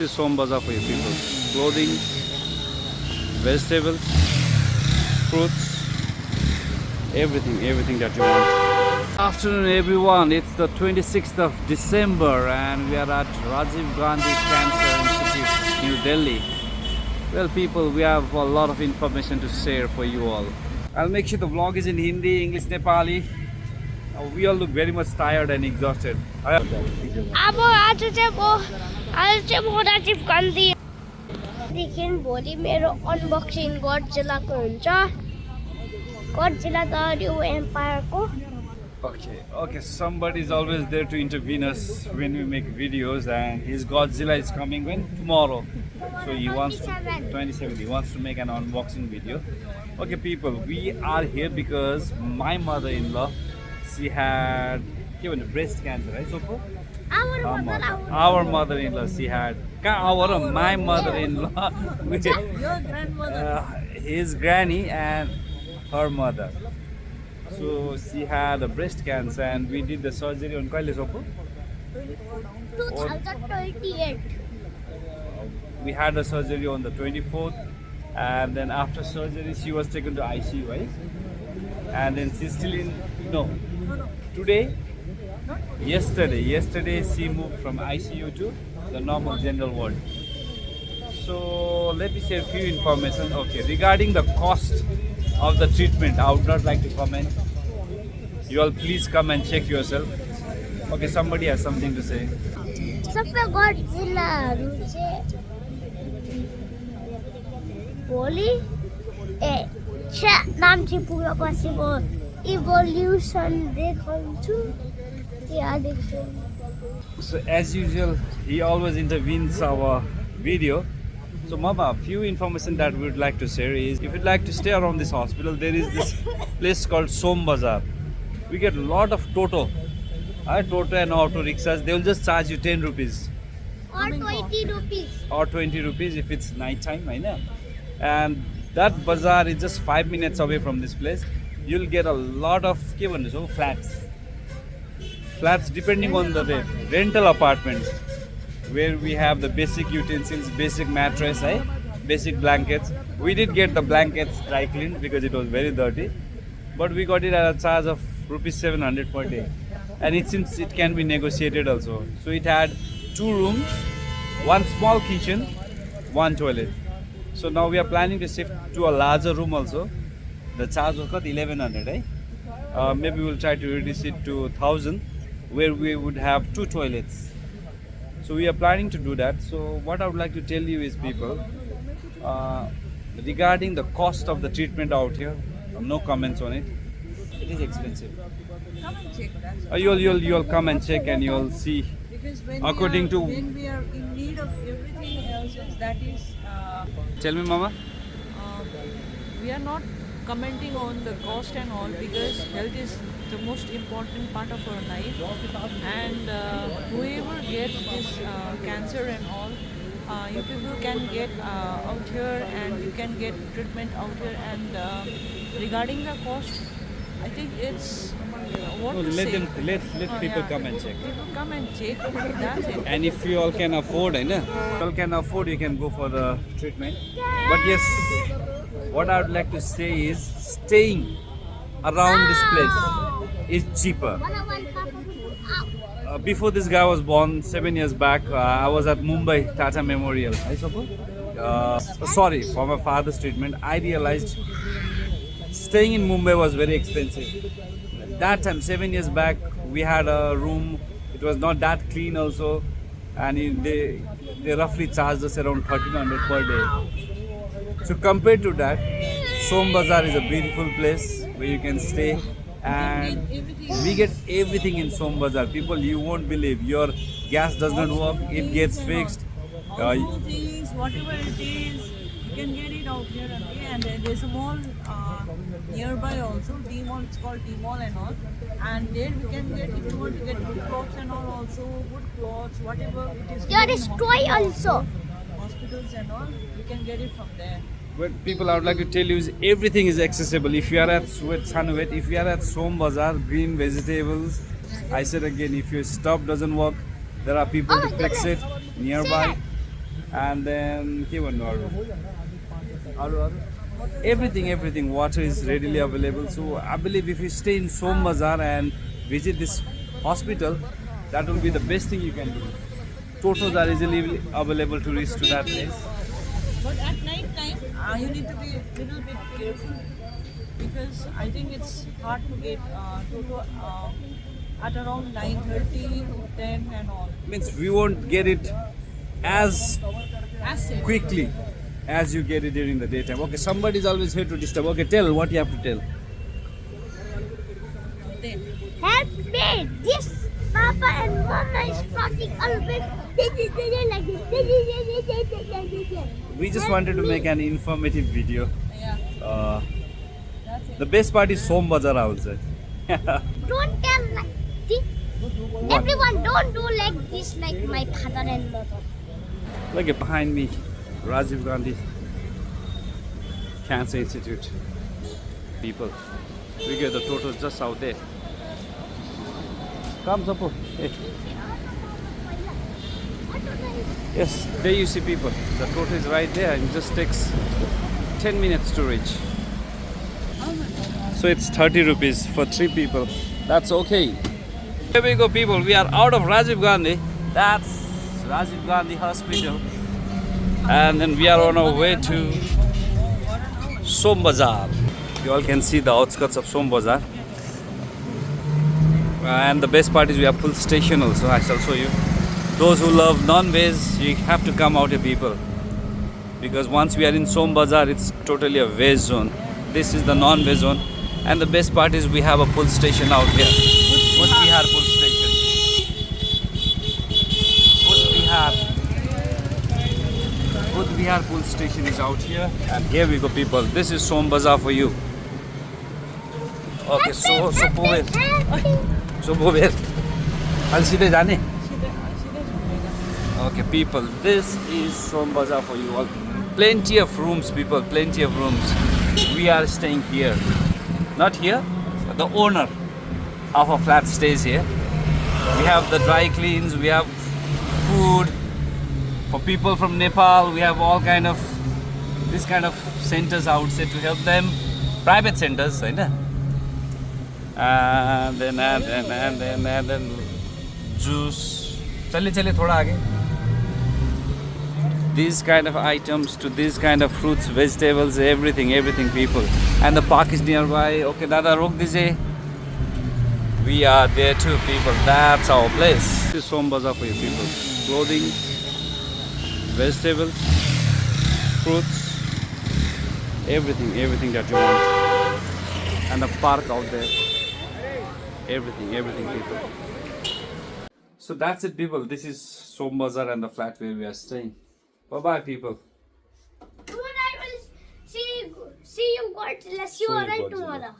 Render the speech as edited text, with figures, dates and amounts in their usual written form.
This is Som Bazaar for you people. Clothing, vegetables, fruits, everything that you want. Afternoon everyone, it's the 26th of December and we are at Rajiv Gandhi Cancer Institute, New Delhi. Well people, we have a lot of information to share for you all. I'll make sure the vlog is in Hindi, English, Nepali. We all look very much tired and exhausted. अब आज चाहिँ म राजीव गान्धीदेखि भोलि मेरो unboxing गडजिलाको हुन्छ Godzilla the new एम्पायरको Okay, somebody is always there to intervene us when we make videos, and his Godzilla is coming when? Tomorrow. So he wants to 27. He wants to make an unboxing video. Okay, people, we are here because my mother-in-law, she had breast cancer, right? So our mother-in-law, she had my mother-in-law, which is your grandmother. his granny and her mother. So she had a breast cancer and we did the surgery on Kaile Sopo. 2028 We had the surgery on the 24th, and then after surgery she was taken to ICU, right? And then she's still in, today, yesterday she moved from ICU to the normal general ward. So let me share a few information. Okay, regarding the cost of the treatment, I would not like to comment. You all please come and check yourself. Okay, somebody has something to say. सबै गडजिलाहरू चाहिँ भोलि नाम चाहिँ पुगेपछि म evolution देखाउँछु त्यहाँदेखि So as usual, he always intervenes our video. So Mama, few information that we would like to share is, if you'd like to stay around this hospital, there is this place called Som Bazaar. We get a lot of Toto and auto rickshaws. They will just charge you 10 rupees or 20 rupees. or 20 rupees if it's night time, I know. And that bazaar is just 5 minutes away from this place. You'll get a lot of flats depending on the rate. Rental apartments where we have the basic utensils, basic mattress, basic blankets. We did get the blankets dry cleaned because it was very dirty, but we got it at a charge of rupees 700 per day, and it seems it can be negotiated also. So it had 2 rooms, 1 small kitchen, 1 toilet. So now we are planning to shift to a larger room also. The charge was got 1100, right? Maybe we'll try to reduce it to 1000, where we would have 2 toilets. So we are planning to do that. So what I would like to tell you is, people, regarding the cost of the treatment out here, no comments on it. It is expensive. Come and check that. You'll come and check and you'll see. Because when According to- when we are in need of everything else, that is, Tell me, Mama. we are not commenting on the cost and all, because health is the most important part of our life. And whoever gets this cancer and all, you people can get out here and you can get treatment out here. And regarding the cost, I think it's what to Let say. them let people Yeah. come and check. People come and check. That's it. And if you all can afford, you all can afford, you can go for the treatment. But yes, what I would like to say is, staying around this place is cheaper. Before this guy was born 7 years back, I was at Mumbai Tata Memorial. I suppose. Sorry, for my father's treatment, I realized staying in Mumbai was very expensive. That time, 7 years back, we had a room. It was not that clean also, and they roughly charged us around 1300 per day. So compared to that, Som Bazaar is a beautiful place where you can stay, and we get everything in Som Bazaar. People, you won't believe, your gas does not work, it gets fixed. Household things, whatever it is, you can get it out here. Okay? And there's a mall nearby also, D-Mall, it's called D-Mall and all. And there we can get, if you want to get good clothes and all also, good clothes, whatever it is. There is toy also. Hospitals and all, you can get it from there. But people, I would like to tell you is, everything is accessible. If you are at Sanuet, if you are at Som Bazaar, green vegetables, I said again, if your stop doesn't work, there are people to fix it nearby. And then everything water is readily available. So I believe if you stay in Som Bazaar and visit this hospital, that will be the best thing you can do. Totos are easily available to reach to that place. But at night time, you need to be a little bit careful because I think it's hard to get Toto at around 9:30, 10 and all. Means we won't get it as As safe. quickly as you get it during the daytime. Okay, somebody is always here to disturb. Okay, tell what you have to tell. Then, Help me! This Papa and Mama is talking always like this. We just wanted to make an informative video. yeah, that's it. The best part is Som Bazaar, I would say. Don't tell like this. Everyone, don't do like this like my father and mother. Look at behind me, Rajiv Gandhi Cancer Institute. People, we get the Totos just out there. Come, Sapo. Hey. Yes, there you see people. The Toto is right there and it just takes 10 minutes to reach. So it's 30 rupees for 3 people. That's okay. Here we go, people. We are out of Rajiv Gandhi. That's Rajiv Gandhi Hospital. And then we are on our way to Som Bazaar. You all can see the outskirts of Som Bazaar. And the best part is we have full station also. I shall show you. Those who love non-veg, you have to come out here, people. Because once we are in Som Bazaar, it's totally a veg zone. This is the non-veg zone. And the best part is we have a full station out here. Buddh Vihar full station. Buddh Vihar full station is out here. And here we go, people. This is Som Bazaar for you. Okay, so Pover. So Pover. I'll see the Jane. Okay, people, this is Som Bazaar for you all. Plenty of rooms, people, plenty of rooms. We are staying here. Not here, but the owner of a flat stays here. We have the dry cleans, we have food. For people from Nepal, we have all kind of, this kind of centers, I would say, to help them. Private centers, right? And then juice. Chale thoda aage. These kind of items to these kind of fruits, vegetables, everything people. And the park is nearby. Okay, Dada, rok dijiye. We are there too, people. That's our place. This is Som Bazaar for you, people. Clothing, vegetables, fruits, everything that you want. And the park out there. Everything, people. So that's it, people. This is Som Bazaar and the flat where we are staying. Bye-bye, people. Tomorrow I will see you. God bless you. Alright, tomorrow.